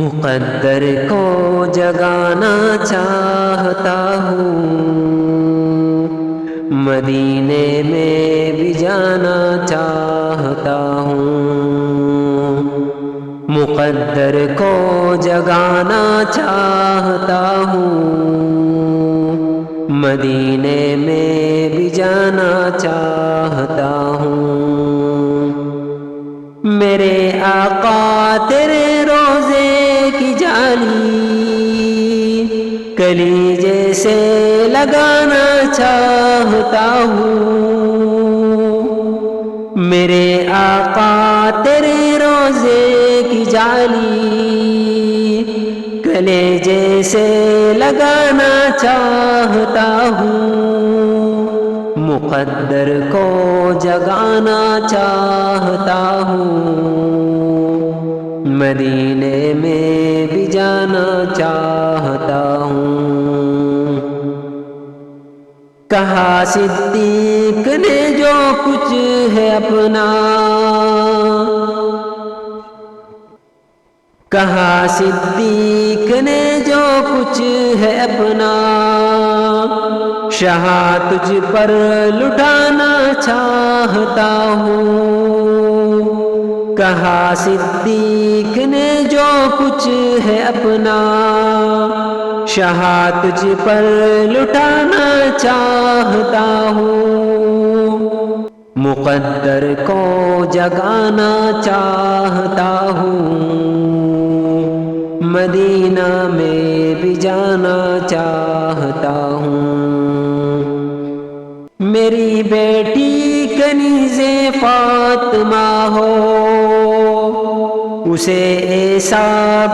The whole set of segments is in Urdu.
مقدر کو جگانا چاہتا ہوں، مدینے میں بھی جانا چاہتا ہوں، مقدر کو جگانا چاہتا ہوں، مدینے میں بھی جانا چاہتا ہوں۔ میرے آقا تیرے روزے کی جالی کلیجے سے لگانا چاہتا ہوں، میرے آقا تیرے روزے کی جالی کلیجے سے لگانا چاہتا ہوں، مقدر کو جگانا چاہتا ہوں، مدینے میں بھی جانا چاہتا ہوں۔ کہا صدیق نے جو کچھ ہے اپنا، کہا صدیق نے جو کچھ ہے اپنا، شاہ تجھ پر لٹانا چاہتا ہوں، کہا صدیق نے جو کچھ ہے اپنا، شاہ تجھ پر لٹانا چاہتا ہوں، مقدر کو جگانا چاہتا ہوں، مدینہ میں بھی جانا چاہتا ہوں۔ میری بیٹی کنیز فاطمہ ہو، اسے ایسا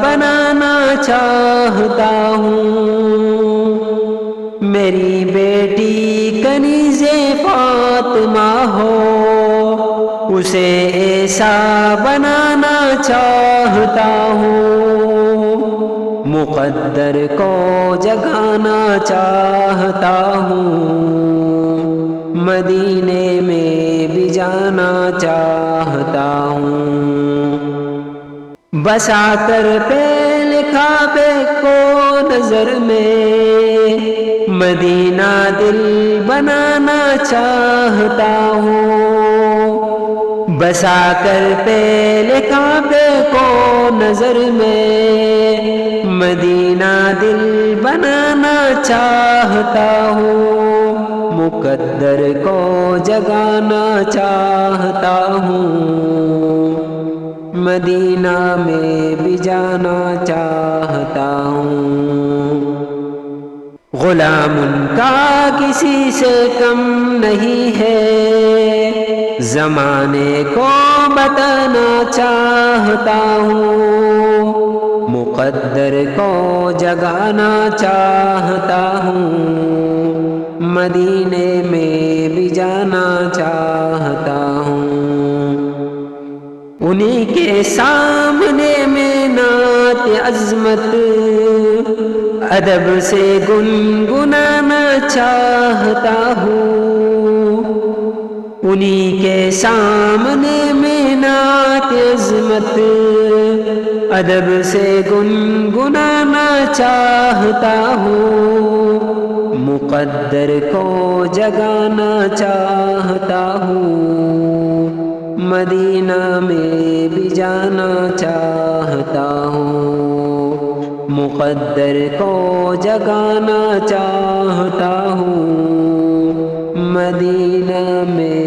بنانا چاہتا ہوں، میری بیٹی کنیز فاطمہ ہو، اسے ایسا بنانا چاہتا ہوں، مقدر کو جگانا چاہتا ہوں، مدینے میں بھی جانا چاہتا ہوں۔ بسا کر پہلے کعبے کو نظر میں، مدینہ دل بنانا چاہتا ہوں، بسا کر پہلے کعبے کو نظر میں، مدینہ دل بنانا چاہتا ہوں، مقدر کو جگانا چاہتا ہوں، مدینہ میں بھی جانا چاہتا ہوں۔ غلام ان کا کسی سے کم نہیں ہے، زمانے کو بتانا چاہتا ہوں، مقدر کو جگانا چاہتا ہوں، مدینے میں بھی جانا چاہتا ہوں۔ انہی کے سامنے میں نعت عظمت ادب سے گنگنانا چاہتا ہوں، انہی کے سامنے میں نعت عظمت ادب سے گنگنانا چاہتا ہوں، مقدر کو جگانا چاہتا ہوں، مدینہ میں بھی جانا چاہتا ہوں، مقدر کو جگانا چاہتا ہوں، مدینہ میں